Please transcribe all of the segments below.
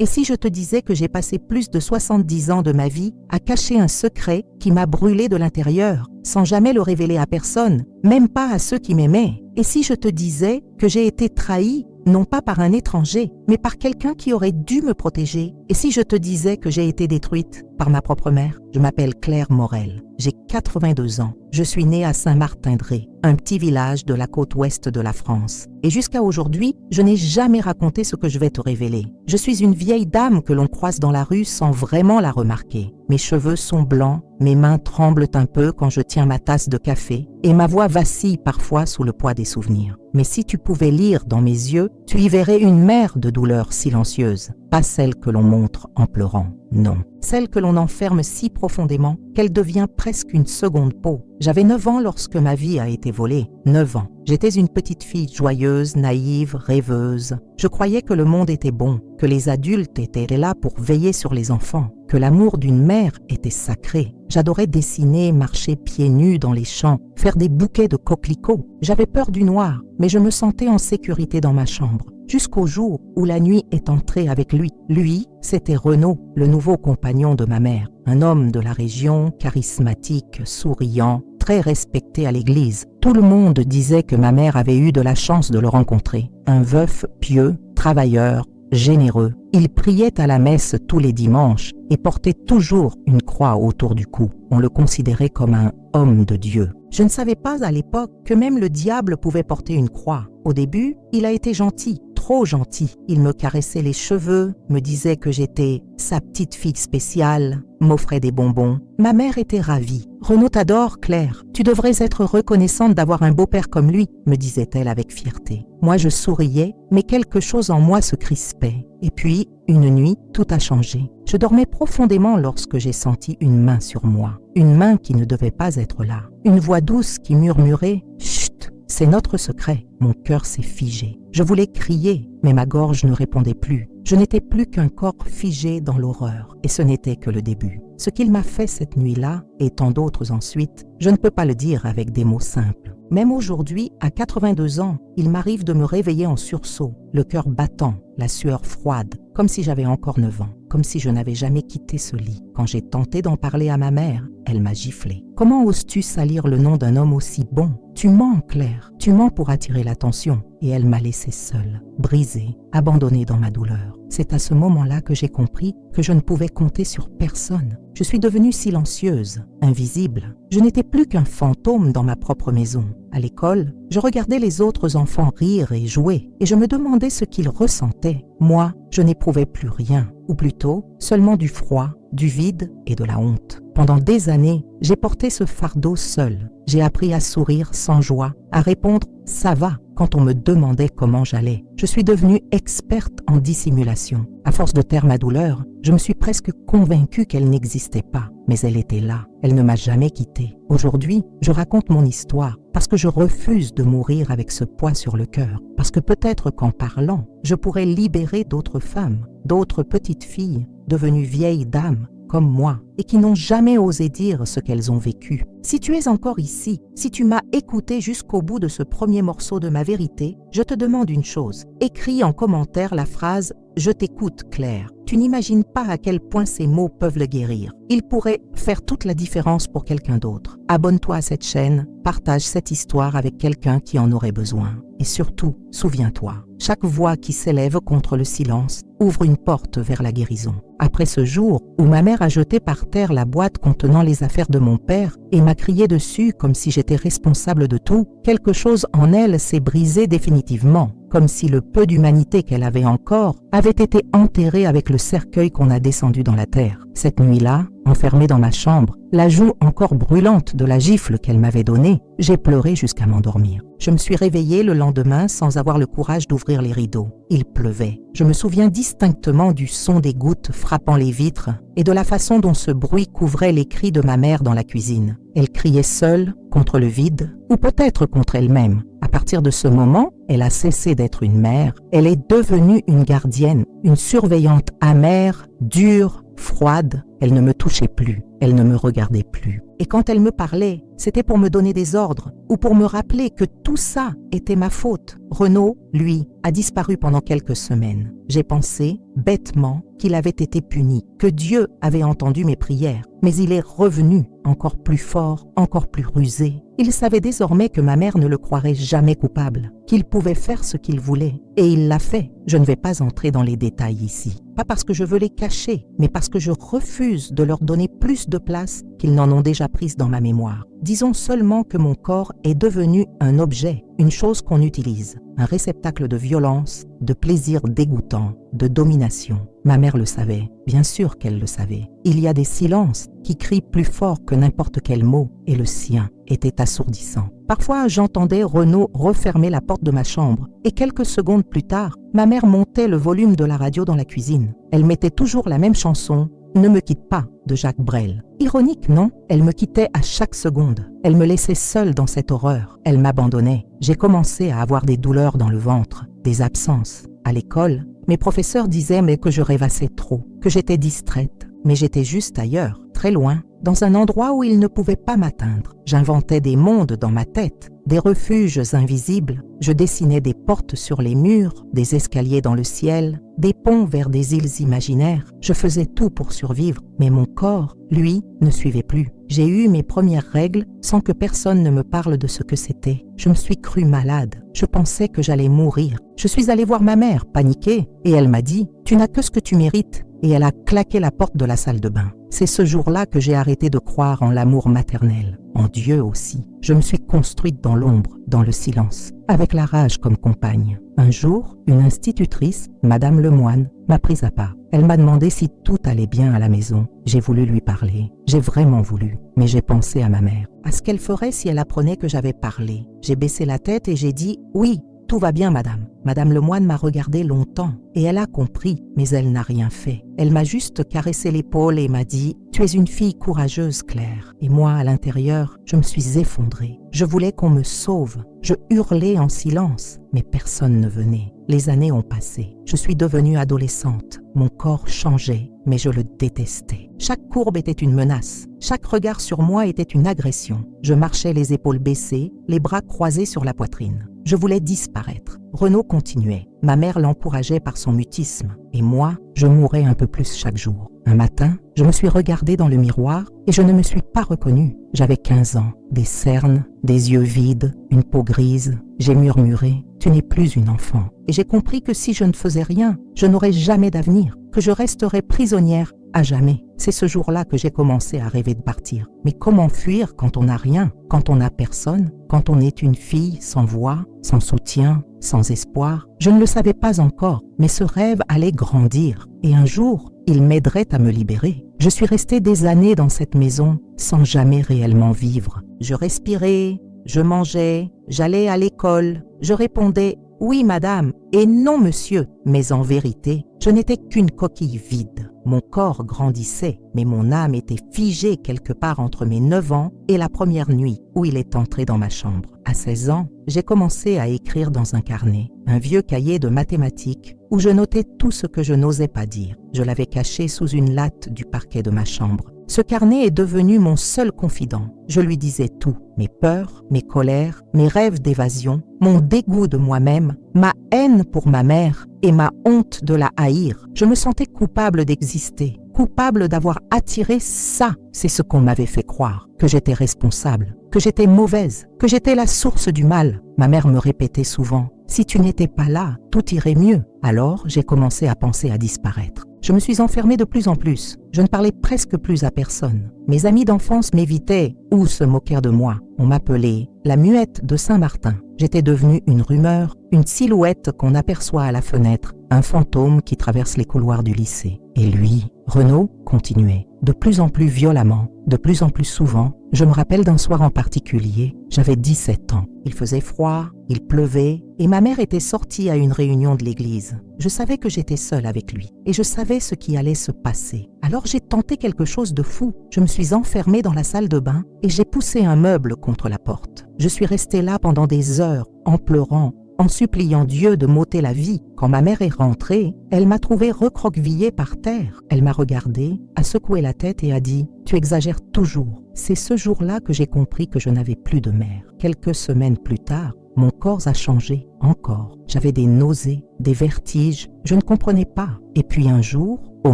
Et si je te disais que j'ai passé plus de 70 ans de ma vie à cacher un secret qui m'a brûlé de l'intérieur, sans jamais le révéler à personne, même pas à ceux qui m'aimaient? Et si je te disais que j'ai été trahie, non pas par un étranger, mais par quelqu'un qui aurait dû me protéger? Et si je te disais que j'ai été détruite par ma propre mère? Je m'appelle Claire Morel, j'ai 82 ans. Je suis née à Saint-Martin-de-Ré, un petit village de la côte ouest de la France. Et jusqu'à aujourd'hui, je n'ai jamais raconté ce que je vais te révéler. Je suis une vieille dame que l'on croise dans la rue sans vraiment la remarquer. Mes cheveux sont blancs, mes mains tremblent un peu quand je tiens ma tasse de café et ma voix vacille parfois sous le poids des souvenirs. Mais si tu pouvais lire dans mes yeux, tu y verrais une mer de douleurs silencieuses, pas celle que l'on montre en pleurant, non. Celle que l'on enferme si profondément qu'elle devient presque une seconde peau. J'avais 9 ans lorsque ma vie a été volée. 9 ans. J'étais une petite fille joyeuse, naïve, rêveuse. Je croyais que le monde était bon, que les adultes étaient là pour veiller sur les enfants, que l'amour d'une mère était sacré. J'adorais dessiner, marcher pieds nus dans les champs, faire des bouquets de coquelicots. J'avais peur du noir, mais je me sentais en sécurité dans ma chambre. Jusqu'au jour où la nuit est entrée avec lui. Lui, c'était Renaud, le nouveau compagnon de ma mère. Un homme de la région, charismatique, souriant, très respecté à l'église. Tout le monde disait que ma mère avait eu de la chance de le rencontrer. Un veuf pieux, travailleur, généreux. Il priait à la messe tous les dimanches et portait toujours une croix autour du cou. On le considérait comme un homme de Dieu. Je ne savais pas à l'époque que même le diable pouvait porter une croix. Au début, il a été gentil. Trop gentil. Il me caressait les cheveux, me disait que j'étais sa petite fille spéciale, m'offrait des bonbons. Ma mère était ravie. « Renaud t'adore, Claire. Tu devrais être reconnaissante d'avoir un beau-père comme lui », me disait-elle avec fierté. Moi, je souriais, mais quelque chose en moi se crispait. Et puis, une nuit, tout a changé. Je dormais profondément lorsque j'ai senti une main sur moi. Une main qui ne devait pas être là. Une voix douce qui murmurait « Chut !» C'est notre secret. Mon cœur s'est figé. Je voulais crier, mais ma gorge ne répondait plus. Je n'étais plus qu'un corps figé dans l'horreur. Et ce n'était que le début. Ce qu'il m'a fait cette nuit-là, et tant d'autres ensuite, je ne peux pas le dire avec des mots simples. Même aujourd'hui, à 82 ans, il m'arrive de me réveiller en sursaut, le cœur battant, la sueur froide, comme si j'avais encore 9 ans, comme si je n'avais jamais quitté ce lit. Quand j'ai tenté d'en parler à ma mère, elle m'a giflé. Comment oses-tu salir le nom d'un homme aussi bon? Tu mens, Claire, tu mens pour attirer l'attention. Et elle m'a laissée seule, brisée, abandonnée dans ma douleur. C'est à ce moment-là que j'ai compris que je ne pouvais compter sur personne. Je suis devenue silencieuse, invisible. Je n'étais plus qu'un fantôme dans ma propre maison. À l'école, je regardais les autres enfants rire et jouer, et je me demandais ce qu'ils ressentaient. Moi, je n'éprouvais plus rien, ou plutôt seulement du froid, du vide et de la honte. Pendant des années, j'ai porté ce fardeau seul. J'ai appris à sourire sans joie, à répondre « ça va » quand on me demandait comment j'allais. Je suis devenue experte en dissimulation. À force de taire ma douleur, je me suis presque convaincue qu'elle n'existait pas. Mais elle était là. Elle ne m'a jamais quittée. Aujourd'hui, je raconte mon histoire parce que je refuse de mourir avec ce poids sur le cœur. Parce que peut-être qu'en parlant, je pourrais libérer d'autres femmes, d'autres petites filles devenues vieilles dames comme moi et qui n'ont jamais osé dire ce qu'elles ont vécu. Si tu es encore ici, si tu m'as écouté jusqu'au bout de ce premier morceau de ma vérité, je te demande une chose. Écris en commentaire la phrase « Je t'écoute, Claire ». Tu n'imagines pas à quel point ces mots peuvent le guérir. Ils pourraient faire toute la différence pour quelqu'un d'autre. Abonne-toi à cette chaîne, partage cette histoire avec quelqu'un qui en aurait besoin. Et surtout, souviens-toi, chaque voix qui s'élève contre le silence ouvre une porte vers la guérison. Après ce jour où ma mère a jeté par terre la boîte contenant les affaires de mon père et m'a crié dessus comme si j'étais responsable de tout, quelque chose en elle s'est brisé définitivement, comme si le peu d'humanité qu'elle avait encore avait été enterré avec le cercueil qu'on a descendu dans la terre. Cette nuit-là, enfermée dans ma chambre, la joue encore brûlante de la gifle qu'elle m'avait donnée, j'ai pleuré jusqu'à m'endormir. Je me suis réveillée le lendemain sans avoir le courage d'ouvrir les rideaux. Il pleuvait. Je me souviens distinctement du son des gouttes frappant les vitres et de la façon dont ce bruit couvrait les cris de ma mère dans la cuisine. Elle criait seule, contre le vide, ou peut-être contre elle-même. À partir de ce moment, elle a cessé d'être une mère. Elle est devenue une gardienne, une surveillante amère, dure, froide, elle ne me touchait plus, elle ne me regardait plus. Et quand elle me parlait, c'était pour me donner des ordres ou pour me rappeler que tout ça était ma faute. Renaud, lui, a disparu pendant quelques semaines. J'ai pensé, bêtement, qu'il avait été puni, que Dieu avait entendu mes prières. Mais il est revenu, encore plus fort, encore plus rusé. Il savait désormais que ma mère ne le croirait jamais coupable, qu'il pouvait faire ce qu'il voulait. Et il l'a fait. Je ne vais pas entrer dans les détails ici. Pas parce que je veux les cacher, mais parce que je refuse de leur donner plus de place qu'ils n'en ont déjà prise dans ma mémoire. Disons seulement que mon corps est devenu un objet, une chose qu'on utilise, un réceptacle de violence, de plaisir dégoûtant, de domination. Ma mère le savait, bien sûr qu'elle le savait. Il y a des silences qui crient plus fort que n'importe quel mot, et le sien était assourdissant. Parfois, j'entendais Renaud refermer la porte de ma chambre, et quelques secondes plus tard, ma mère montait le volume de la radio dans la cuisine. Elle mettait toujours la même chanson, « Ne me quitte pas » de Jacques Brel. Ironique, non? Elle me quittait à chaque seconde. Elle me laissait seule dans cette horreur. Elle m'abandonnait. J'ai commencé à avoir des douleurs dans le ventre, des absences. À l'école, mes professeurs disaient mais que je rêvassais trop, que j'étais distraite. Mais j'étais juste ailleurs, très loin, dans un endroit où ils ne pouvaient pas m'atteindre. J'inventais des mondes dans ma tête, des refuges invisibles. Je dessinais des portes sur les murs, des escaliers dans le ciel, des ponts vers des îles imaginaires. Je faisais tout pour survivre, mais mon corps, lui, ne suivait plus. J'ai eu mes premières règles sans que personne ne me parle de ce que c'était. Je me suis crue malade. Je pensais que j'allais mourir. Je suis allée voir ma mère, paniquée, et elle m'a dit « Tu n'as que ce que tu mérites ». Et elle a claqué la porte de la salle de bain. C'est ce jour-là que j'ai arrêté de croire en l'amour maternel, en Dieu aussi. Je me suis construite dans l'ombre, dans le silence, avec la rage comme compagne. Un jour, une institutrice, Madame Lemoine, m'a prise à part. Elle m'a demandé si tout allait bien à la maison. J'ai voulu lui parler. J'ai vraiment voulu. Mais j'ai pensé à ma mère, à ce qu'elle ferait si elle apprenait que j'avais parlé. J'ai baissé la tête et j'ai dit « Oui, tout va bien, madame ». Madame Lemoine m'a regardé longtemps et elle a compris, mais elle n'a rien fait. Elle m'a juste caressé l'épaule et m'a dit « Tu es une fille courageuse, Claire ». Et moi, à l'intérieur, je me suis effondrée. Je voulais qu'on me sauve. Je hurlais en silence, mais personne ne venait. Les années ont passé. Je suis devenue adolescente. Mon corps changeait, mais je le détestais. Chaque courbe était une menace. Chaque regard sur moi était une agression. Je marchais les épaules baissées, les bras croisés sur la poitrine. Je voulais disparaître. Renaud continuait. Ma mère l'encourageait par son mutisme. Et moi, je mourais un peu plus chaque jour. Un matin, je me suis regardée dans le miroir et je ne me suis pas reconnue. J'avais 15 ans, des cernes, des yeux vides, une peau grise. J'ai murmuré « Tu n'es plus une enfant ». Et j'ai compris que si je ne faisais rien, je n'aurais jamais d'avenir, que je resterais prisonnière à jamais. C'est ce jour-là que j'ai commencé à rêver de partir. Mais comment fuir quand on n'a rien, quand on n'a personne, quand on est une fille sans voix, sans soutien, sans espoir? Je ne le savais pas encore, mais ce rêve allait grandir. Et un jour, il m'aiderait à me libérer. Je suis restée des années dans cette maison sans jamais réellement vivre. Je respirais, je mangeais, j'allais à l'école, je répondais « Oui, madame » et « Non, monsieur ». Mais en vérité, je n'étais qu'une coquille vide. Mon corps grandissait, mais mon âme était figée quelque part entre mes 9 ans et la première nuit où il est entré dans ma chambre. À 16 ans, j'ai commencé à écrire dans un carnet, un vieux cahier de mathématiques où je notais tout ce que je n'osais pas dire. Je l'avais caché sous une latte du parquet de ma chambre. Ce carnet est devenu mon seul confident. Je lui disais tout, mes peurs, mes colères, mes rêves d'évasion, mon dégoût de moi-même, ma haine pour ma mère et ma honte de la haïr. Je me sentais coupable d'exister, coupable d'avoir attiré ça. C'est ce qu'on m'avait fait croire, que j'étais responsable, que j'étais mauvaise, que j'étais la source du mal. Ma mère me répétait souvent, si tu n'étais pas là, tout irait mieux. Alors, j'ai commencé à penser à disparaître. Je me suis enfermée de plus en plus. Je ne parlais presque plus à personne. Mes amis d'enfance m'évitaient ou se moquèrent de moi. On m'appelait la muette de Saint-Martin. J'étais devenue une rumeur, une silhouette qu'on aperçoit à la fenêtre, un fantôme qui traverse les couloirs du lycée. Et lui, Renaud, continuait. De plus en plus violemment, de plus en plus souvent. Je me rappelle d'un soir en particulier, j'avais 17 ans. Il faisait froid, il pleuvait, et ma mère était sortie à une réunion de l'église. Je savais que j'étais seule avec lui, et je savais ce qui allait se passer. Alors j'ai tenté quelque chose de fou. Je me suis enfermée dans la salle de bain, et j'ai poussé un meuble contre la porte. Je suis restée là pendant des heures, en pleurant, en suppliant Dieu de m'ôter la vie. Quand ma mère est rentrée, elle m'a trouvé recroquevillée par terre. Elle m'a regardée, a secoué la tête et a dit « Tu exagères toujours ». C'est ce jour-là que j'ai compris que je n'avais plus de mère. Quelques semaines plus tard, mon corps a changé encore. J'avais des nausées, des vertiges, je ne comprenais pas. Et puis un jour, au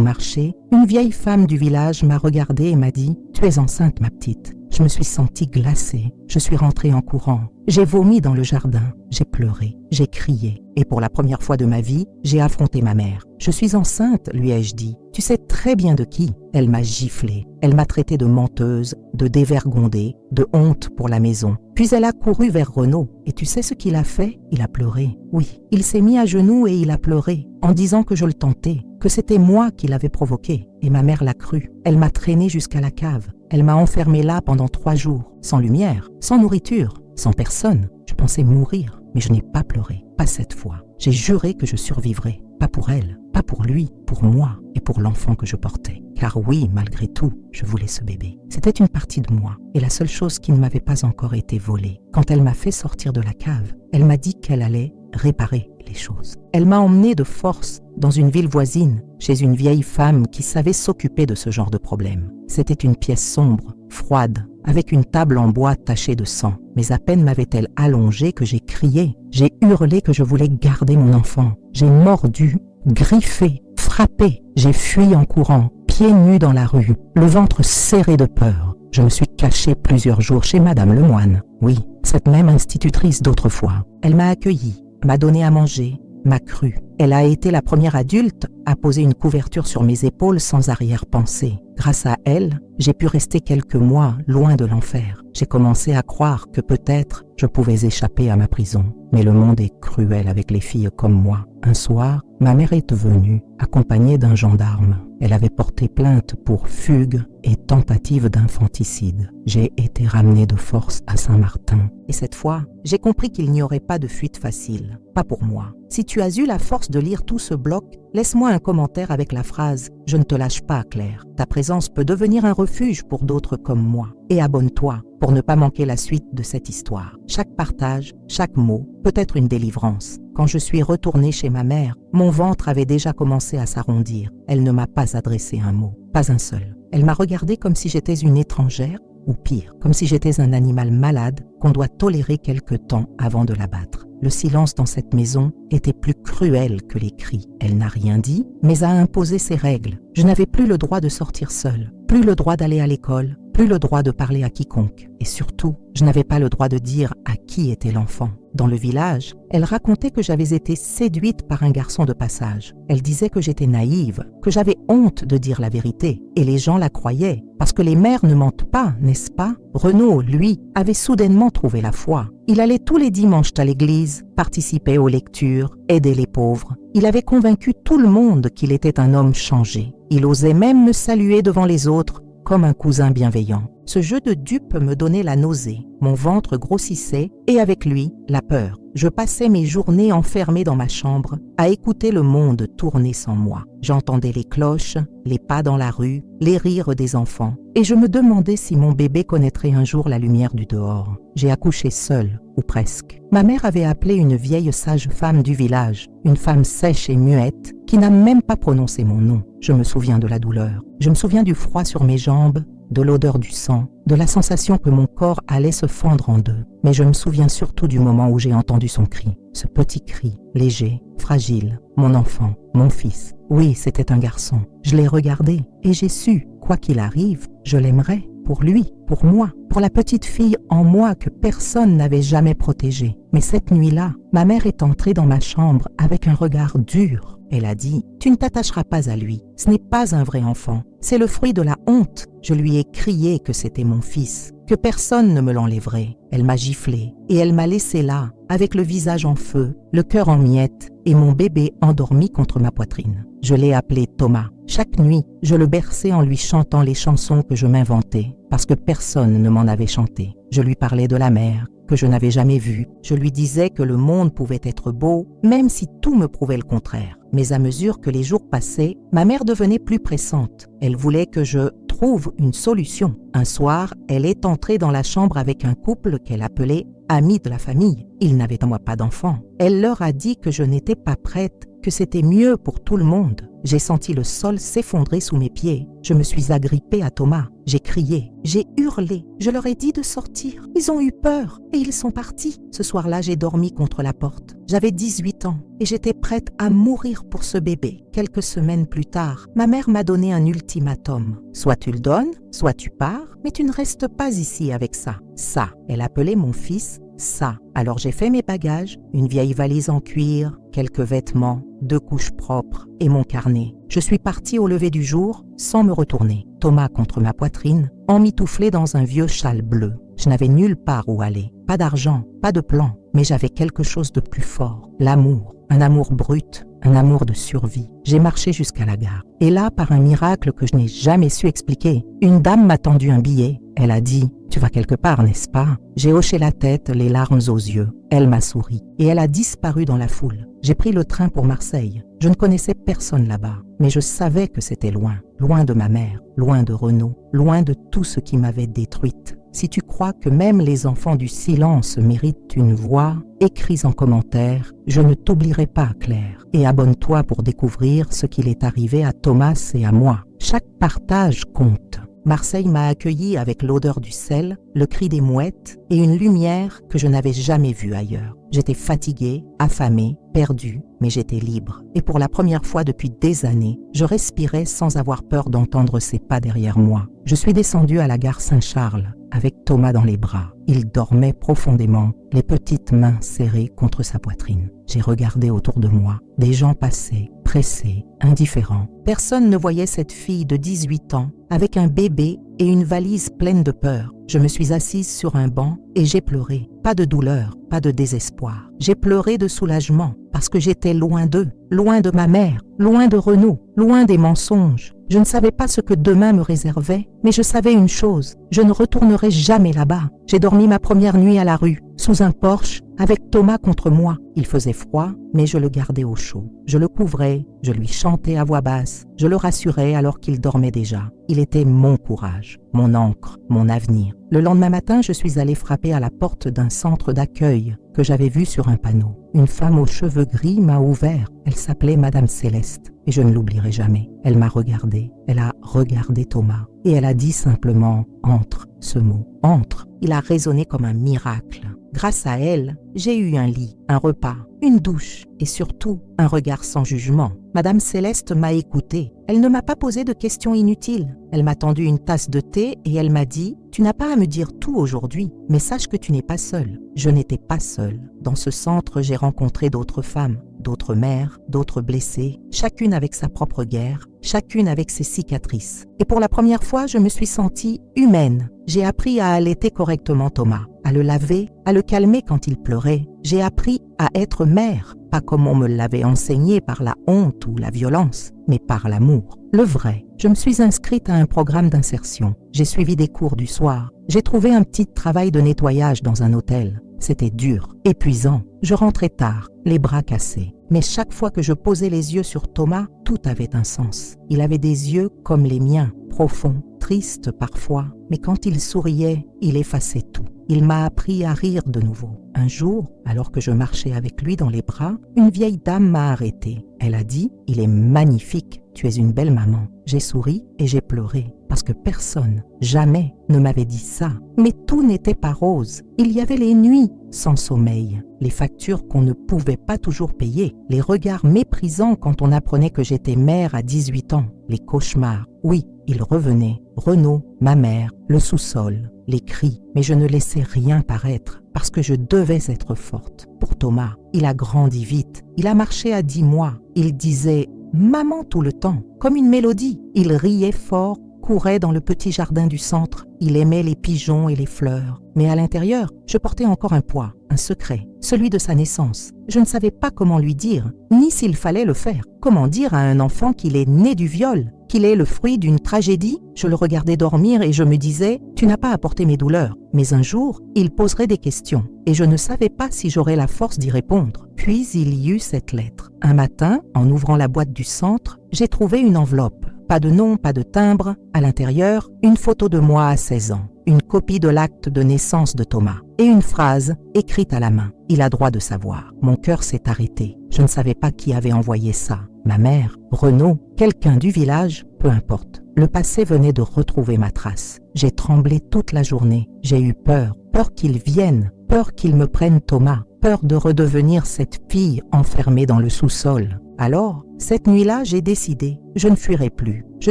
marché, une vieille femme du village m'a regardée et m'a dit « Tu es enceinte, ma petite ». Je me suis sentie glacée. Je suis rentrée en courant. J'ai vomi dans le jardin. J'ai pleuré. J'ai crié. Et pour la première fois de ma vie, j'ai affronté ma mère. « Je suis enceinte », lui ai-je dit. « Tu sais très bien de qui ?» Elle m'a giflé. Elle m'a traité de menteuse, de dévergondée, de honte pour la maison. Puis elle a couru vers Renaud. Et tu sais ce qu'il a fait? Il a pleuré. Oui, il s'est mis à genoux et il a pleuré, en disant que je le tentais, que c'était moi qui l'avais provoqué. Et ma mère l'a cru. Elle m'a traîné jusqu'à la cave. Elle m'a enfermée là pendant 3 jours, sans lumière, sans nourriture, sans personne. Je pensais mourir, mais je n'ai pas pleuré, pas cette fois. J'ai juré que je survivrais, pas pour elle, pas pour lui, pour moi et pour l'enfant que je portais. Car oui, malgré tout, je voulais ce bébé. C'était une partie de moi, et la seule chose qui ne m'avait pas encore été volée. Quand elle m'a fait sortir de la cave, elle m'a dit qu'elle allait réparer les choses. Elle m'a emmené de force dans une ville voisine, chez une vieille femme qui savait s'occuper de ce genre de problème. C'était une pièce sombre, froide, avec une table en bois tachée de sang. Mais à peine m'avait-elle allongée que j'ai crié. J'ai hurlé que je voulais garder mon enfant. J'ai mordu, griffé, frappé. J'ai fui en courant, pieds nus dans la rue, le ventre serré de peur. Je me suis caché plusieurs jours chez Madame Lemoine. Oui, cette même institutrice d'autrefois. Elle m'a accueilli, m'a donné à manger, m'a cru. Elle a été la première adulte à poser une couverture sur mes épaules sans arrière-pensée. Grâce à elle, j'ai pu rester quelques mois loin de l'enfer. J'ai commencé à croire que peut-être je pouvais échapper à ma prison. Mais le monde est cruel avec les filles comme moi. Un soir, ma mère est venue, accompagnée d'un gendarme. Elle avait porté plainte pour fugue et tentative d'infanticide. J'ai été ramenée de force à Saint-Martin. Et cette fois, j'ai compris qu'il n'y aurait pas de fuite facile. Pas pour moi. Si tu as eu la force de lire tout ce bloc, laisse-moi un commentaire avec la phrase « Je ne te lâche pas, Claire. Ta présence peut devenir un refuge pour d'autres comme moi. » Et abonne-toi pour ne pas manquer la suite de cette histoire. Chaque partage, chaque mot peut être une délivrance. Quand je suis retournée chez ma mère, mon ventre avait déjà commencé à s'arrondir. Elle ne m'a pas adressé un mot, pas un seul. Elle m'a regardée comme si j'étais une étrangère, ou pire, comme si j'étais un animal malade qu'on doit tolérer quelque temps avant de l'abattre. Le silence dans cette maison était plus cruel que les cris. Elle n'a rien dit, mais a imposé ses règles. Je n'avais plus le droit de sortir seule, plus le droit d'aller à l'école, plus le droit de parler à quiconque. Et surtout, je n'avais pas le droit de dire à qui était l'enfant. Dans le village, elle racontait que j'avais été séduite par un garçon de passage. Elle disait que j'étais naïve, que j'avais honte de dire la vérité. Et les gens la croyaient, parce que les mères ne mentent pas, n'est-ce pas? Renaud, lui, avait soudainement trouvé la foi. Il allait tous les dimanches à l'église, participait aux lectures, aidait les pauvres. Il avait convaincu tout le monde qu'il était un homme changé. Il osait même me saluer devant les autres, comme un cousin bienveillant. Ce jeu de dupe me donnait la nausée. Mon ventre grossissait et avec lui, la peur. Je passais mes journées enfermée dans ma chambre à écouter le monde tourner sans moi. J'entendais les cloches, les pas dans la rue, les rires des enfants et je me demandais si mon bébé connaîtrait un jour la lumière du dehors. J'ai accouché seule, ou presque. Ma mère avait appelé une vieille sage-femme du village, une femme sèche et muette qui n'a même pas prononcé mon nom. Je me souviens de la douleur. Je me souviens du froid sur mes jambes, de l'odeur du sang, de la sensation que mon corps allait se fendre en deux. Mais je me souviens surtout du moment où j'ai entendu son cri. Ce petit cri, léger, fragile. Mon enfant, mon fils. Oui, c'était un garçon. Je l'ai regardé et j'ai su, quoi qu'il arrive, je l'aimerais. Pour lui, pour moi, pour la petite fille en moi que personne n'avait jamais protégée. Mais cette nuit-là, ma mère est entrée dans ma chambre avec un regard dur. Elle a dit « Tu ne t'attacheras pas à lui, ce n'est pas un vrai enfant, c'est le fruit de la honte. » Je lui ai crié que c'était mon fils, que personne ne me l'enlèverait. Elle m'a giflé et elle m'a laissé là, avec le visage en feu, le cœur en miettes et mon bébé endormi contre ma poitrine. Je l'ai appelé Thomas. Chaque nuit, je le berçais en lui chantant les chansons que je m'inventais, parce que personne ne m'en avait chanté. Je lui parlais de la mer, que je n'avais jamais vue. Je lui disais que le monde pouvait être beau, même si tout me prouvait le contraire. Mais à mesure que les jours passaient, ma mère devenait plus pressante. Elle voulait que je trouve une solution. Un soir, elle est entrée dans la chambre avec un couple qu'elle appelait amis de la famille. Ils n'avaient à moi pas d'enfants. Elle leur a dit que je n'étais pas prête, que c'était mieux pour tout le monde. J'ai senti le sol s'effondrer sous mes pieds. Je me suis agrippée à Thomas. J'ai crié, j'ai hurlé. Je leur ai dit de sortir. Ils ont eu peur et ils sont partis. Ce soir-là, j'ai dormi contre la porte. J'avais 18 ans et j'étais prête à mourir pour ce bébé. Quelques semaines plus tard, ma mère m'a donné un ultimatum. Soit tu le donnes, soit tu pars, mais tu ne restes pas ici avec ça. Ça, elle appelait mon fils ça. Alors j'ai fait mes bagages, une vieille valise en cuir, quelques vêtements, 2 couches propres et mon carnet. Je suis partie au lever du jour sans me retourner. Thomas contre ma poitrine, emmitouflé dans un vieux châle bleu. Je n'avais nulle part où aller. Pas d'argent, pas de plan, mais j'avais quelque chose de plus fort. L'amour, un amour brut, un amour de survie. J'ai marché jusqu'à la gare. Et là, par un miracle que je n'ai jamais su expliquer, une dame m'a tendu un billet. Elle a dit « Tu vas quelque part, n'est-ce pas ?» J'ai hoché la tête, les larmes aux yeux. Elle m'a souri et elle a disparu dans la foule. J'ai pris le train pour Marseille. Je ne connaissais personne là-bas, mais je savais que c'était loin. Loin de ma mère, loin de Renaud, loin de tout ce qui m'avait détruite. Si tu crois que même les enfants du silence méritent une voix, écris en commentaire « Je ne t'oublierai pas, Claire » et abonne-toi pour découvrir ce qu'il est arrivé à Thomas et à moi. Chaque partage compte. Marseille m'a accueilli avec l'odeur du sel, le cri des mouettes et une lumière que je n'avais jamais vue ailleurs. J'étais fatiguée, affamée, perdue, mais j'étais libre. Et pour la première fois depuis des années, je respirais sans avoir peur d'entendre ses pas derrière moi. Je suis descendue à la gare Saint-Charles avec Thomas dans les bras. Il dormait profondément, les petites mains serrées contre sa poitrine. J'ai regardé autour de moi. Des gens passaient, pressés, indifférents. Personne ne voyait cette fille de 18 ans avec un bébé et une valise pleine de peur. Je me suis assise sur un banc et j'ai pleuré. Pas de douleur, pas de désespoir. J'ai pleuré de soulagement parce que j'étais loin d'eux, loin de ma mère, loin de Renaud, loin des mensonges. Je ne savais pas ce que demain me réservait, mais je savais une chose, je ne retournerai jamais là-bas. J'ai dormi ma première nuit à la rue, sous un porche, avec Thomas contre moi. Il faisait froid, mais je le gardais au chaud. Je le couvrais, je lui chantais à voix basse, je le rassurais alors qu'il dormait déjà. Il était mon courage, mon ancre, mon avenir. Le lendemain matin, je suis allée frapper à la porte d'un centre d'accueil que j'avais vu sur un panneau. Une femme aux cheveux gris m'a ouvert. Elle s'appelait Madame Céleste et je ne l'oublierai jamais. Elle m'a regardé, elle a regardé Thomas et elle a dit simplement « Entre ». Ce mot « entre », il a résonné comme un miracle. Grâce à elle, j'ai eu un lit, un repas, une douche et surtout un regard sans jugement. Madame Céleste m'a écoutée. Elle ne m'a pas posé de questions inutiles. Elle m'a tendu une tasse de thé et elle m'a dit « Tu n'as pas à me dire tout aujourd'hui, mais sache que tu n'es pas seule. » Je n'étais pas seule. Dans ce centre, j'ai rencontré d'autres femmes, d'autres mères, d'autres blessées, chacune avec sa propre guerre, chacune avec ses cicatrices. Et pour la première fois, je me suis sentie humaine. J'ai appris à allaiter correctement Thomas, à le laver, à le calmer quand il pleurait. J'ai appris à être mère, pas comme on me l'avait enseigné par la honte ou la violence, mais par l'amour, le vrai. Je me suis inscrite à un programme d'insertion. J'ai suivi des cours du soir. J'ai trouvé un petit travail de nettoyage dans un hôtel. C'était dur, épuisant. Je rentrais tard, les bras cassés. Mais chaque fois que je posais les yeux sur Thomas, tout avait un sens. Il avait des yeux comme les miens, profonds, tristes parfois. Mais quand il souriait, il effaçait tout. Il m'a appris à rire de nouveau. Un jour, alors que je marchais avec lui dans les bras, une vieille dame m'a arrêté. Elle a dit « Il est magnifique, tu es une belle maman ». J'ai souri et j'ai pleuré parce que personne, jamais, ne m'avait dit ça. Mais tout n'était pas rose. Il y avait les nuits sans sommeil, les factures qu'on ne pouvait pas toujours payer, les regards méprisants quand on apprenait que j'étais mère à 18 ans, les cauchemars. Oui, ils revenaient. Renaud, ma mère, le sous-sol, les cris. Mais je ne laissais rien paraître parce que je devais être forte. Pour Thomas, il a grandi vite. Il a marché à 10 mois. Il disait « Maman » tout le temps, comme une mélodie. Il riait fort, courait dans le petit jardin du centre. Il aimait les pigeons et les fleurs. Mais à l'intérieur, je portais encore un poids, un secret, celui de sa naissance. Je ne savais pas comment lui dire, ni s'il fallait le faire. Comment dire à un enfant qu'il est né du viol, qu'il est le fruit d'une tragédie? Je le regardais dormir et je me disais « Tu n'as pas apporté mes douleurs ». Mais un jour, il poserait des questions et je ne savais pas si j'aurais la force d'y répondre. Puis il y eut cette lettre. Un matin, en ouvrant la boîte du centre, j'ai trouvé une enveloppe. Pas de nom, pas de timbre. À l'intérieur, une photo de moi à 16 ans. une copie de l'acte de naissance de Thomas et une phrase écrite à la main. Il a droit de savoir. Mon cœur s'est arrêté. Je ne savais pas qui avait envoyé ça. Ma mère, Renaud, quelqu'un du village, peu importe. Le passé venait de retrouver ma trace. J'ai tremblé toute la journée. J'ai eu peur. Peur qu'il vienne. Peur qu'il me prenne Thomas. Peur de redevenir cette fille enfermée dans le sous-sol. Alors, cette nuit-là, j'ai décidé. Je ne fuirai plus. Je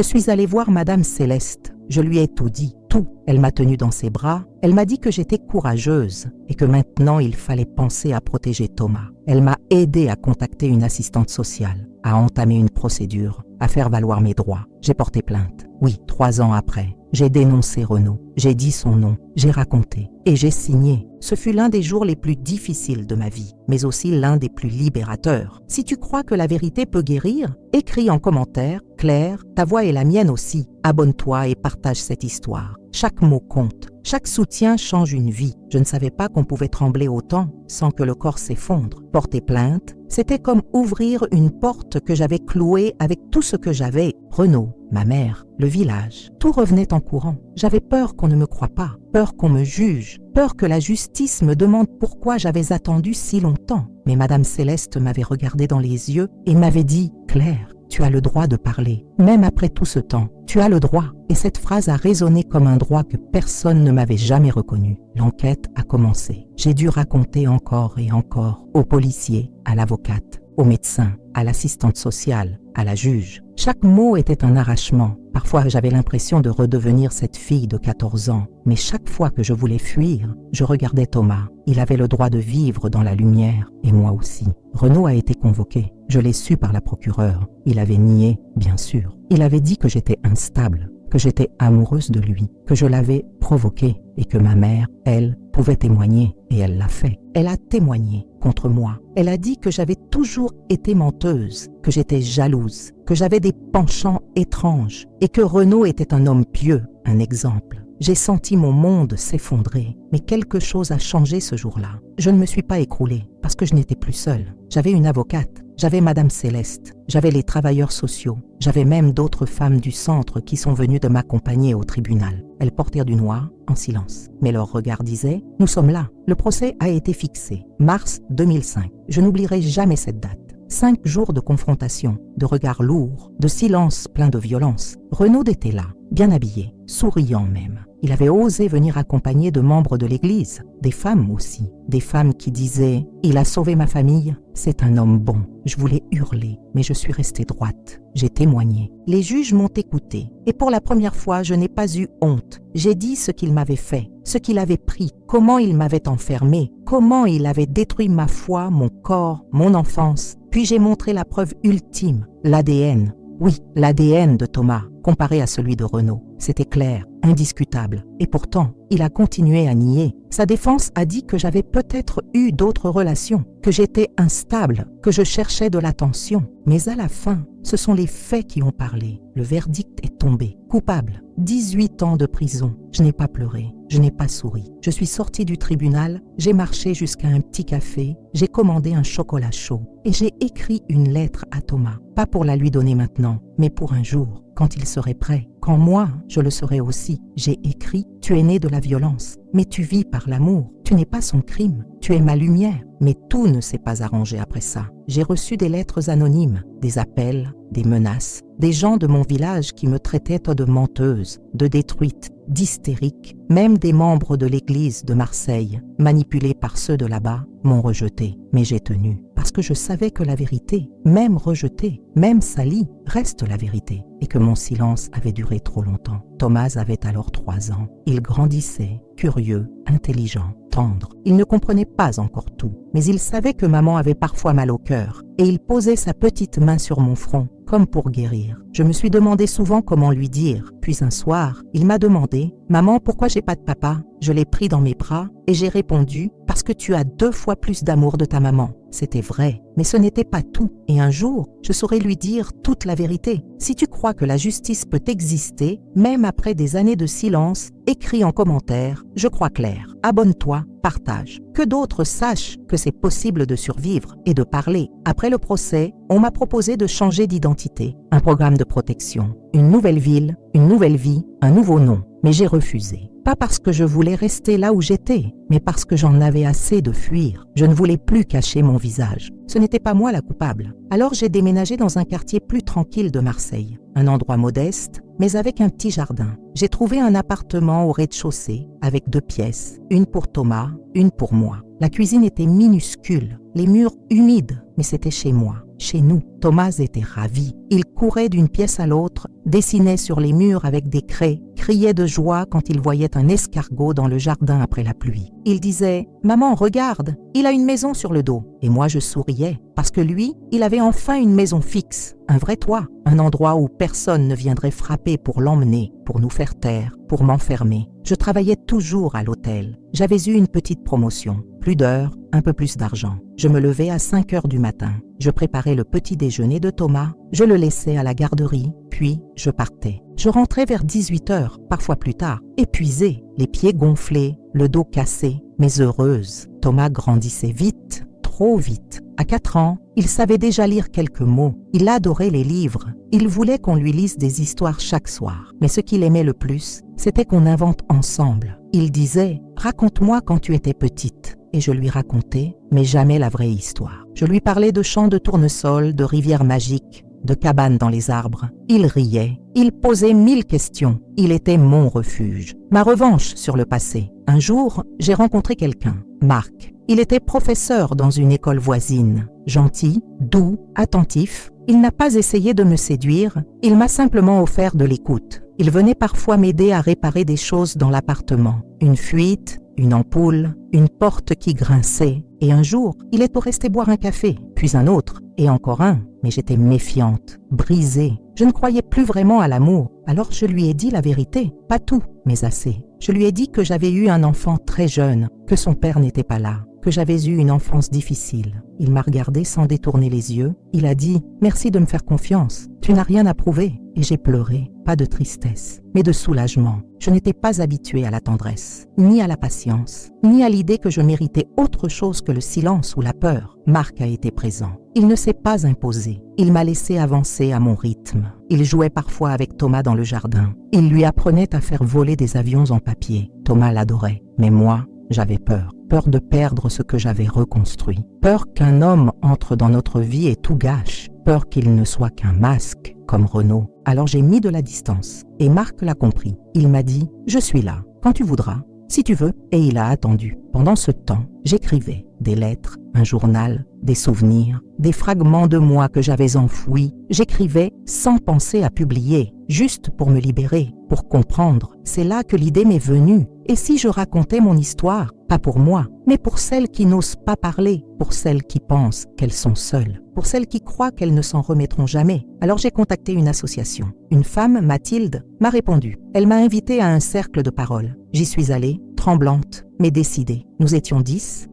suis allée voir Madame Céleste. Je lui ai tout dit, tout. Elle m'a tenue dans ses bras. Elle m'a dit que j'étais courageuse et que maintenant il fallait penser à protéger Thomas. Elle m'a aidée à contacter une assistante sociale, à entamer une procédure, à faire valoir mes droits. J'ai porté plainte. Oui, 3 ans après, j'ai dénoncé Renaud. J'ai dit son nom, j'ai raconté et j'ai signé. Ce fut l'un des jours les plus difficiles de ma vie, mais aussi l'un des plus libérateurs. Si tu crois que la vérité peut guérir, écris en commentaire, Claire, ta voix est la mienne aussi. Abonne-toi et partage cette histoire. Chaque mot compte. Chaque soutien change une vie. Je ne savais pas qu'on pouvait trembler autant sans que le corps s'effondre. Porter plainte, c'était comme ouvrir une porte que j'avais clouée avec tout ce que j'avais. Renaud, ma mère, le village, tout revenait en courant. J'avais peur qu'on ne me croie pas, peur qu'on me juge, peur que la justice me demande pourquoi j'avais attendu si longtemps. Mais Madame Céleste m'avait regardé dans les yeux et m'avait dit « Claire, tu as le droit de parler, même après tout ce temps. Tu as le droit. » Et cette phrase a résonné comme un droit que personne ne m'avait jamais reconnu. L'enquête a commencé. J'ai dû raconter encore et encore aux policiers, à l'avocate, au médecin, à l'assistante sociale, à la juge. Chaque mot était un arrachement. Parfois, j'avais l'impression de redevenir cette fille de 14 ans. Mais chaque fois que je voulais fuir, je regardais Thomas. Il avait le droit de vivre dans la lumière, et moi aussi. Renaud a été convoqué. Je l'ai su par la procureure. Il avait nié, bien sûr. Il avait dit que j'étais instable, que j'étais amoureuse de lui, que je l'avais provoqué et que ma mère, elle, pouvait témoigner. Et elle l'a fait. Elle a témoigné contre moi. Elle a dit que j'avais toujours été menteuse, que j'étais jalouse, que j'avais des penchants étranges et que Renaud était un homme pieux, un exemple. J'ai senti mon monde s'effondrer, mais quelque chose a changé ce jour-là. Je ne me suis pas écroulée parce que je n'étais plus seule. J'avais une avocate, j'avais Madame Céleste, j'avais les travailleurs sociaux, j'avais même d'autres femmes du centre qui sont venues de m'accompagner au tribunal. Elles portèrent du noir en silence, mais leur regard disait « Nous sommes là ». Le procès a été fixé, mars 2005. Je n'oublierai jamais cette date. 5 jours de confrontation, de regards lourds, de silence plein de violence. Renaud était là, bien habillé, souriant même. Il avait osé venir accompagné de membres de l'église, des femmes aussi. Des femmes qui disaient « Il a sauvé ma famille, c'est un homme bon ». Je voulais hurler, mais je suis restée droite. J'ai témoigné. Les juges m'ont écouté. Et pour la première fois, je n'ai pas eu honte. J'ai dit ce qu'il m'avait fait, ce qu'il avait pris, comment il m'avait enfermé, comment il avait détruit ma foi, mon corps, mon enfance. Puis j'ai montré la preuve ultime, l'ADN. Oui, l'ADN de Thomas, comparé à celui de Renaud. C'était clair, indiscutable. Et pourtant, il a continué à nier. Sa défense a dit que j'avais peut-être eu d'autres relations, que j'étais instable, que je cherchais de l'attention. Mais à la fin, ce sont les faits qui ont parlé. Le verdict est tombé. Coupable. 18 ans de prison. Je n'ai pas pleuré. Je n'ai pas souri. Je suis sortie du tribunal, j'ai marché jusqu'à un petit café, j'ai commandé un chocolat chaud et j'ai écrit une lettre à Thomas. Pas pour la lui donner maintenant, mais pour un jour, quand il serait prêt. Quand moi, je le serai aussi. J'ai écrit « Tu es né de la violence, mais tu vis par l'amour. Tu n'es pas son crime. Tu es ma lumière. » Mais tout ne s'est pas arrangé après ça. J'ai reçu des lettres anonymes, des appels, des menaces, des gens de mon village qui me traitaient de menteuse, de détruite, d'hystérique. Même des membres de l'église de Marseille, manipulés par ceux de là-bas, m'ont rejeté. Mais j'ai tenu, parce que je savais que la vérité, même rejetée, même salie, reste la vérité. Et que mon silence avait duré trop longtemps. Thomas avait alors 3 ans. Il grandissait, curieux, intelligent, tendre. Il ne comprenait pas encore tout, mais il savait que maman avait parfois mal au cœur. Et il posait sa petite main sur mon front, comme pour guérir. Je me suis demandé souvent comment lui dire. Puis un soir, il m'a demandé « Maman, pourquoi j'ai pas de papa ?» Je l'ai pris dans mes bras et j'ai répondu « Parce que tu as 2 fois plus d'amour de ta maman. » C'était vrai, mais ce n'était pas tout. Et un jour, je saurais lui dire toute la vérité. Si tu crois que la justice peut exister, même après des années de silence, écris en commentaire « Je crois Claire ». abonne-toi, partage. Que d'autres sachent que c'est possible de survivre et de parler. Après le procès, on m'a proposé de changer d'identité, un programme de protection, une nouvelle ville, une nouvelle vie, un nouveau nom. Mais j'ai refusé. Pas parce que je voulais rester là où j'étais, mais parce que j'en avais assez de fuir. Je ne voulais plus cacher mon visage. Ce n'était pas moi la coupable. Alors j'ai déménagé dans un quartier plus tranquille de Marseille. Un endroit modeste, mais avec un petit jardin. J'ai trouvé un appartement au rez-de-chaussée, avec 2 pièces, une pour Thomas, une pour moi. La cuisine était minuscule, les murs humides, mais c'était chez moi, chez nous. Thomas était ravi. Il courait d'une pièce à l'autre, dessinait sur les murs avec des craies, criait de joie quand il voyait un escargot dans le jardin après la pluie. Il disait « Maman, regarde, il a une maison sur le dos ». Et moi je souriais, parce que lui, il avait enfin une maison fixe, un vrai toit, un endroit où personne ne viendrait frapper pour l'emmener, pour nous faire taire, pour m'enfermer. Je travaillais toujours à l'hôtel. J'avais eu une petite promotion. Plus d'heures, un peu plus d'argent. Je me levais à 5 heures du matin. Je préparais le petit déjeuner de Thomas, je le laissais à la garderie, puis je partais. Je rentrais vers 18 heures, parfois plus tard, épuisée, les pieds gonflés, le dos cassé, mais heureuse. Thomas grandissait vite, trop vite. À 4 ans, il savait déjà lire quelques mots. Il adorait les livres. Il voulait qu'on lui lise des histoires chaque soir. Mais ce qu'il aimait le plus, c'était qu'on invente ensemble. Il disait « Raconte-moi quand tu étais petite ». Et je lui racontais, mais jamais la vraie histoire. Je lui parlais de champs de tournesol, de rivières magiques, de cabanes dans les arbres. Il riait, il posait 1000 questions. Il était mon refuge, ma revanche sur le passé. Un jour, j'ai rencontré quelqu'un, Marc. Il était professeur dans une école voisine. Gentil, doux, attentif. Il n'a pas essayé de me séduire, il m'a simplement offert de l'écoute. Il venait parfois m'aider à réparer des choses dans l'appartement. Une fuite, une ampoule, une porte qui grinçait. Et un jour, il est resté boire un café, puis un autre, et encore un. Mais j'étais méfiante, brisée. Je ne croyais plus vraiment à l'amour. Alors je lui ai dit la vérité, pas tout, mais assez. Je lui ai dit que j'avais eu un enfant très jeune, que son père n'était pas là, que j'avais eu une enfance difficile. Il m'a regardé sans détourner les yeux. Il a dit « Merci de me faire confiance. Tu n'as rien à prouver. » Et j'ai pleuré, pas de tristesse, mais de soulagement. Je n'étais pas habituée à la tendresse, ni à la patience, ni à l'idée que je méritais autre chose que le silence ou la peur. Marc a été présent. Il ne s'est pas imposé. Il m'a laissé avancer à mon rythme. Il jouait parfois avec Thomas dans le jardin. Il lui apprenait à faire voler des avions en papier. Thomas l'adorait, mais moi, j'avais peur. Peur de perdre ce que j'avais reconstruit. Peur qu'un homme entre dans notre vie et tout gâche. Peur qu'il ne soit qu'un masque, comme Renaud. Alors j'ai mis de la distance. Et Marc l'a compris. Il m'a dit « Je suis là, quand tu voudras, si tu veux ». Et il a attendu. Pendant ce temps, j'écrivais des lettres, un journal, des souvenirs, des fragments de moi que j'avais enfouis. J'écrivais sans penser à publier, juste pour me libérer, pour comprendre. C'est là que l'idée m'est venue. Et si je racontais mon histoire, pas pour moi, mais pour celles qui n'osent pas parler, pour celles qui pensent qu'elles sont seules, pour celles qui croient qu'elles ne s'en remettront jamais. Alors j'ai contacté une association. Une femme, Mathilde, m'a répondu. Elle m'a invitée à un cercle de parole. J'y suis allée, tremblante, mais décidée. Nous étions 10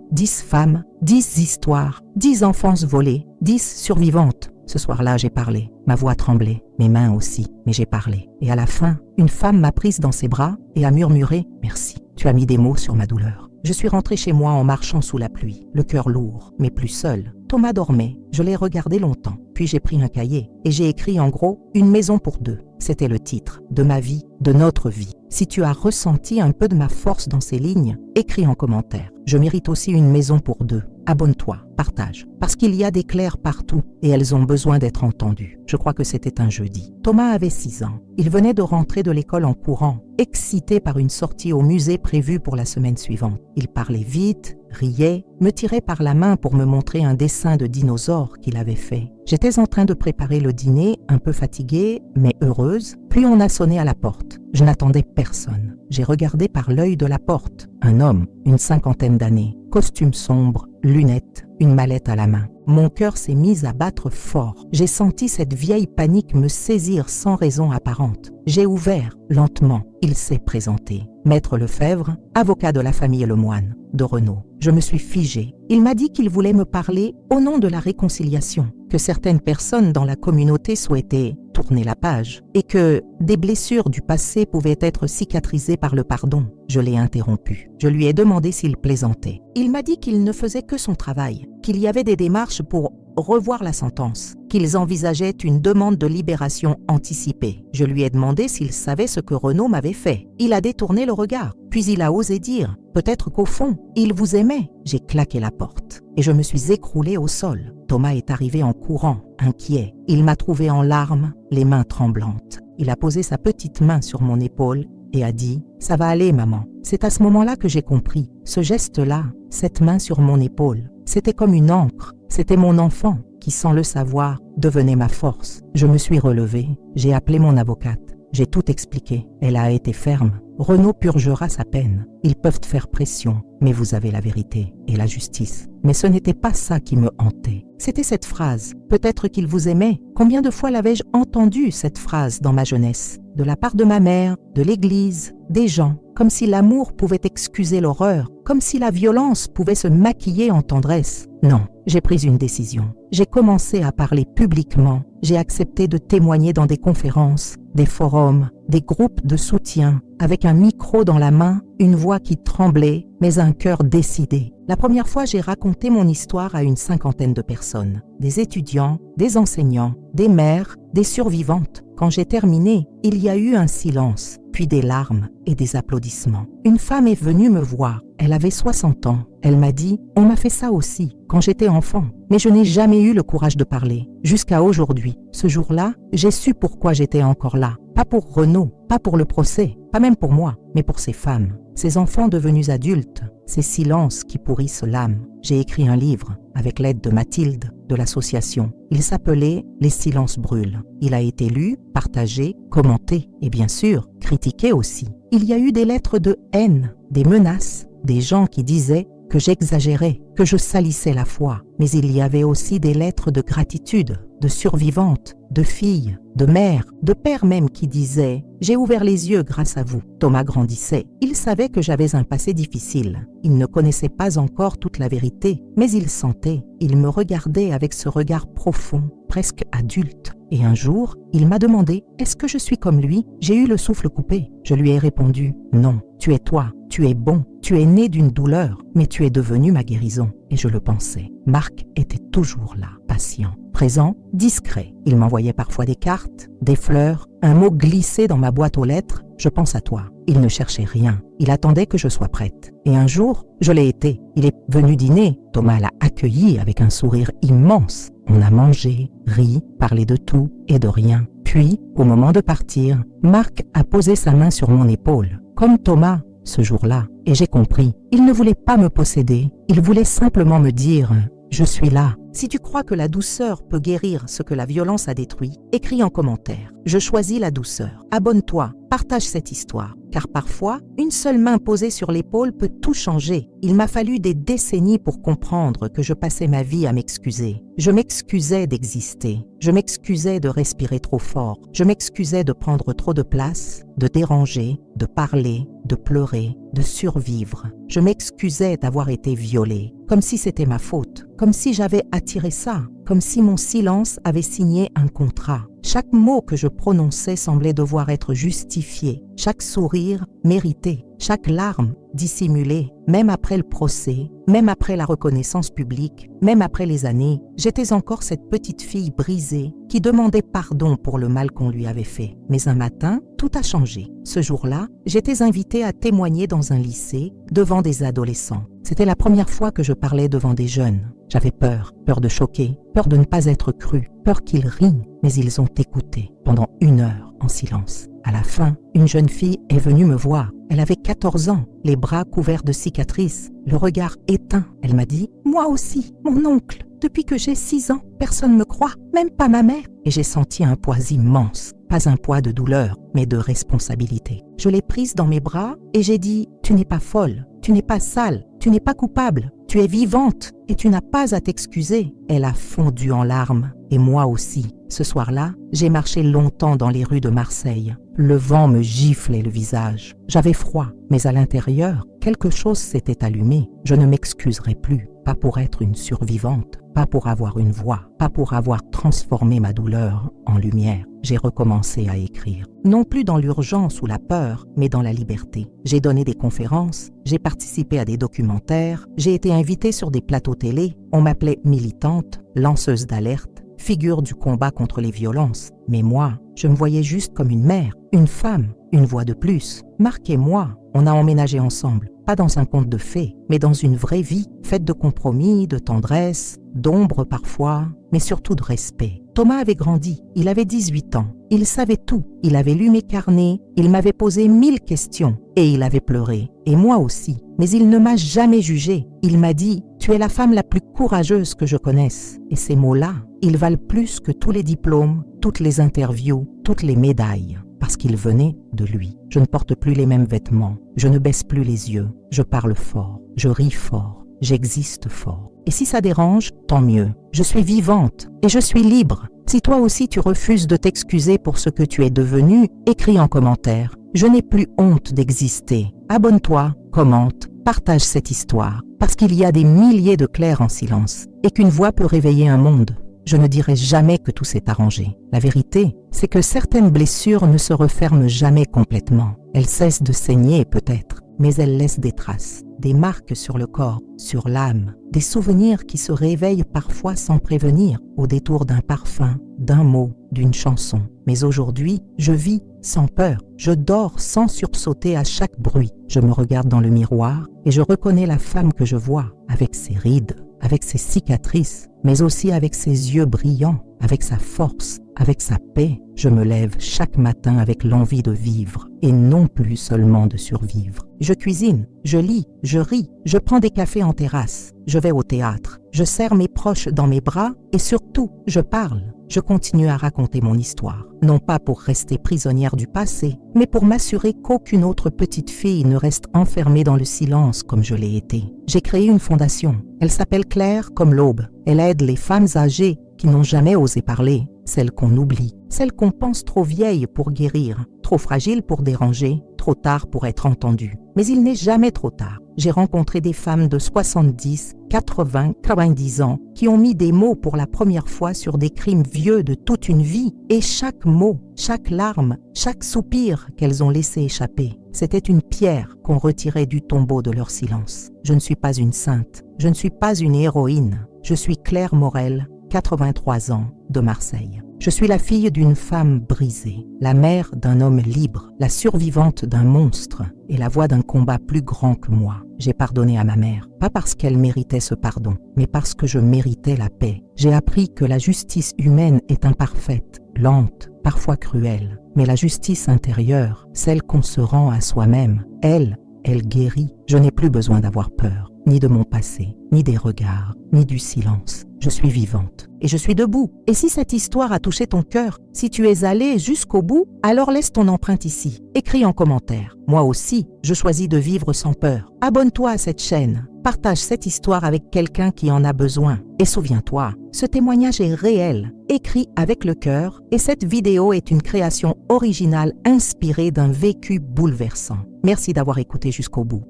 femmes, 10 histoires, 10 enfances volées, 10 survivantes. Ce soir-là, j'ai parlé. Ma voix tremblait, mes mains aussi, mais j'ai parlé. Et à la fin, une femme m'a prise dans ses bras et a murmuré « Merci, tu as mis des mots sur ma douleur ». Je suis rentrée chez moi en marchant sous la pluie, le cœur lourd, mais plus seul. Thomas dormait, je l'ai regardé longtemps. Puis j'ai pris un cahier et j'ai écrit en gros « Une maison pour 2 ». C'était le titre de ma vie, de notre vie. Si tu as ressenti un peu de ma force dans ces lignes, écris en commentaire. Je mérite aussi une maison pour 2. Abonne-toi, partage. Parce qu'il y a des clercs partout et elles ont besoin d'être entendues. Je crois que c'était un jeudi. Thomas avait 6 ans. Il venait de rentrer de l'école en courant, excité par une sortie au musée prévue pour la semaine suivante. Il parlait vite, riait, me tirait par la main pour me montrer un dessin de dinosaure qu'il avait fait. J'étais en train de préparer le dîner, un peu fatiguée, mais heureuse. Puis on a sonné à la porte. Je n'attendais personne. J'ai regardé par l'œil de la porte. Un homme, une 50aine d'années, costume sombre, lunettes, une mallette à la main. Mon cœur s'est mis à battre fort. J'ai senti cette vieille panique me saisir sans raison apparente. J'ai ouvert, lentement. Il s'est présenté. Maître Lefebvre, avocat de la famille Lemoine, de Renaud. Je me suis figée. Il m'a dit qu'il voulait me parler au nom de la réconciliation, que certaines personnes dans la communauté souhaitaient tourner la page et que des blessures du passé pouvaient être cicatrisées par le pardon. Je l'ai interrompu. Je lui ai demandé s'il plaisantait. Il m'a dit qu'il ne faisait que son travail, qu'il y avait des démarches pour revoir la sentence, qu'ils envisageaient une demande de libération anticipée. Je lui ai demandé s'il savait ce que Renaud m'avait fait. Il a détourné le regard, puis il a osé dire « Peut-être qu'au fond, il vous aimait ». J'ai claqué la porte et je me suis écroulée au sol. Thomas est arrivé en courant, inquiet. Il m'a trouvée en larmes, les mains tremblantes. Il a posé sa petite main sur mon épaule et a dit « Ça va aller, maman ». C'est à ce moment-là que j'ai compris. Ce geste-là, cette main sur mon épaule, c'était comme une encre. C'était mon enfant qui, sans le savoir, devenait ma force. Je me suis relevée, j'ai appelé mon avocate. J'ai tout expliqué. Elle a été ferme. Renaud purgera sa peine. Ils peuvent faire pression, mais vous avez la vérité et la justice. Mais ce n'était pas ça qui me hantait. C'était cette phrase. Peut-être qu'il vous aimait. Combien de fois l'avais-je entendue, cette phrase, dans ma jeunesse? De la part de ma mère, de l'église, des gens. Comme si l'amour pouvait excuser l'horreur. Comme si la violence pouvait se maquiller en tendresse. Non, j'ai pris une décision. J'ai commencé à parler publiquement. J'ai accepté de témoigner dans des conférences, des forums, des groupes de soutien, avec un micro dans la main, une voix qui tremblait, mais un cœur décidé. La première fois, j'ai raconté mon histoire à une 50aine de personnes. Des étudiants, des enseignants, des mères, des survivantes. Quand j'ai terminé, il y a eu un silence, puis des larmes et des applaudissements. Une femme est venue me voir. Elle avait 60 ans. Elle m'a dit « On m'a fait ça aussi, quand j'étais enfant. Mais je n'ai jamais eu le courage de parler. Jusqu'à aujourd'hui. Ce jour-là, j'ai su pourquoi j'étais encore là. Pas pour Renaud, pas pour le procès, pas même pour moi, mais pour ces femmes. Ces enfants devenus adultes, ces silences qui pourrissent l'âme. J'ai écrit un livre avec l'aide de Mathilde de l'association. Il s'appelait « Les silences brûlent ». Il a été lu, partagé, commenté et bien sûr, critiqué aussi. Il y a eu des lettres de haine, des menaces, des gens qui disaient que j'exagérais, que je salissais la foi. Mais il y avait aussi des lettres de gratitude, de survivantes, de filles, de mères, de pères même qui disaient « J'ai ouvert les yeux grâce à vous ». Thomas grandissait. Il savait que j'avais un passé difficile. Il ne connaissait pas encore toute la vérité, mais il sentait. Il me regardait avec ce regard profond, presque adulte. Et un jour, il m'a demandé « Est-ce que je suis comme lui ?» J'ai eu le souffle coupé. Je lui ai répondu « Non, tu es toi, tu es bon, tu es né d'une douleur, mais tu es devenu ma guérison. » Et je le pensais. Marc était toujours là, patient, présent, discret. Il m'envoyait parfois des cartes, des fleurs, un mot glissé dans ma boîte aux lettres. Je pense à toi. Il ne cherchait rien. Il attendait que je sois prête. Et un jour, je l'ai été. Il est venu dîner. Thomas l'a accueilli avec un sourire immense. On a mangé, ri, parlé de tout et de rien. Puis, au moment de partir, Marc a posé sa main sur mon épaule, comme Thomas, ce jour-là. Et j'ai compris. Il ne voulait pas me posséder. Il voulait simplement me dire « Je suis là ». Si tu crois que la douceur peut guérir ce que la violence a détruit, écris en commentaire. Je choisis la douceur. Abonne-toi, partage cette histoire. Car parfois, une seule main posée sur l'épaule peut tout changer. Il m'a fallu des décennies pour comprendre que je passais ma vie à m'excuser. Je m'excusais d'exister. Je m'excusais de respirer trop fort. Je m'excusais de prendre trop de place, de déranger, de parler, de pleurer, de survivre. Je m'excusais d'avoir été violée, comme si c'était ma faute, comme si j'avais attiré ça, comme si mon silence avait signé un contrat. Chaque mot que je prononçais semblait devoir être justifié, chaque sourire mérité, chaque larme dissimulée. Même après le procès, même après la reconnaissance publique, même après les années, j'étais encore cette petite fille brisée qui demandait pardon pour le mal qu'on lui avait fait. Mais un matin, tout a changé. Ce jour-là, j'étais invitée à témoigner dans un lycée devant des adolescents. C'était la première fois que je parlais devant des jeunes. J'avais peur, peur de choquer, peur de ne pas être crue, peur qu'ils rient, mais ils ont écouté pendant 1 heure en silence. À la fin, une jeune fille est venue me voir. Elle avait 14 ans, les bras couverts de cicatrices, le regard éteint. Elle m'a dit « Moi aussi, mon oncle, depuis que j'ai 6 ans, personne ne me croit, même pas ma mère. » Et j'ai senti un poids immense, pas un poids de douleur, mais de responsabilité. Je l'ai prise dans mes bras et j'ai dit « Tu n'es pas folle, tu n'es pas sale, tu n'es pas coupable, tu es vivante et tu n'as pas à t'excuser. » Elle a fondu en larmes et moi aussi. Ce soir-là, j'ai marché longtemps dans les rues de Marseille. Le vent me giflait le visage. J'avais froid, mais à l'intérieur, quelque chose s'était allumé. Je ne m'excuserai plus, pas pour être une survivante, pas pour avoir une voix, pas pour avoir transformé ma douleur en lumière. J'ai recommencé à écrire. Non plus dans l'urgence ou la peur, mais dans la liberté. J'ai donné des conférences, j'ai participé à des documentaires, j'ai été invitée sur des plateaux télé. On m'appelait militante, lanceuse d'alerte, figure du combat contre les violences. Mais moi, je me voyais juste comme une mère, une femme, une voix de plus. Marc et moi, on a emménagé ensemble, pas dans un conte de fées, mais dans une vraie vie, faite de compromis, de tendresse, d'ombre parfois, mais surtout de respect. Thomas avait grandi, il avait 18 ans, il savait tout, il avait lu mes carnets, il m'avait posé 1000 questions et il avait pleuré, et moi aussi. Mais il ne m'a jamais jugé, il m'a dit « Tu es la femme la plus courageuse que je connaisse ». Et ces mots-là, ils valent plus que tous les diplômes, toutes les interviews, toutes les médailles, parce qu'ils venaient de lui. Je ne porte plus les mêmes vêtements, je ne baisse plus les yeux, je parle fort, je ris fort, j'existe fort. Et si ça dérange, tant mieux. Je suis vivante et je suis libre. Si toi aussi tu refuses de t'excuser pour ce que tu es devenu, écris en commentaire. Je n'ai plus honte d'exister. Abonne-toi, commente, partage cette histoire, parce qu'il y a des milliers de clercs en silence et qu'une voix peut réveiller un monde. Je ne dirai jamais que tout s'est arrangé. La vérité, c'est que certaines blessures ne se referment jamais complètement. Elles cessent de saigner peut-être, mais elles laissent des traces, des marques sur le corps, sur l'âme, des souvenirs qui se réveillent parfois sans prévenir, au détour d'un parfum, d'un mot, d'une chanson. Mais aujourd'hui, je vis sans peur, je dors sans sursauter à chaque bruit. Je me regarde dans le miroir et je reconnais la femme que je vois, avec ses rides, avec ses cicatrices, mais aussi avec ses yeux brillants, avec sa force, avec sa paix. Je me lève chaque matin avec l'envie de vivre et non plus seulement de survivre. Je cuisine, je lis, je ris, je prends des cafés en terrasse, je vais au théâtre, je serre mes proches dans mes bras et surtout, je parle. Je continue à raconter mon histoire, non pas pour rester prisonnière du passé, mais pour m'assurer qu'aucune autre petite fille ne reste enfermée dans le silence comme je l'ai été. J'ai créé une fondation. Elle s'appelle Claire comme l'aube. Elle aide les femmes âgées qui n'ont jamais osé parler, celles qu'on oublie, celles qu'on pense trop vieilles pour guérir, trop fragiles pour déranger, trop tard pour être entendues. Mais il n'est jamais trop tard. J'ai rencontré des femmes de 70, 80, 90 ans qui ont mis des mots pour la première fois sur des crimes vieux de toute une vie et chaque mot, chaque larme, chaque soupir qu'elles ont laissé échapper, c'était une pierre qu'on retirait du tombeau de leur silence. Je ne suis pas une sainte, je ne suis pas une héroïne, je suis Claire Morel, 83 ans, de Marseille. Je suis la fille d'une femme brisée, la mère d'un homme libre, la survivante d'un monstre et la voix d'un combat plus grand que moi. J'ai pardonné à ma mère, pas parce qu'elle méritait ce pardon, mais parce que je méritais la paix. J'ai appris que la justice humaine est imparfaite, lente, parfois cruelle, mais la justice intérieure, celle qu'on se rend à soi-même, elle guérit. Je n'ai plus besoin d'avoir peur, ni de mon passé, ni des regards, ni du silence. Je suis vivante et je suis debout. Et si cette histoire a touché ton cœur, si tu es allé jusqu'au bout, alors laisse ton empreinte ici. Écris en commentaire. Moi aussi, je choisis de vivre sans peur. Abonne-toi à cette chaîne. Partage cette histoire avec quelqu'un qui en a besoin. Et souviens-toi, ce témoignage est réel, écrit avec le cœur, et cette vidéo est une création originale inspirée d'un vécu bouleversant. Merci d'avoir écouté jusqu'au bout.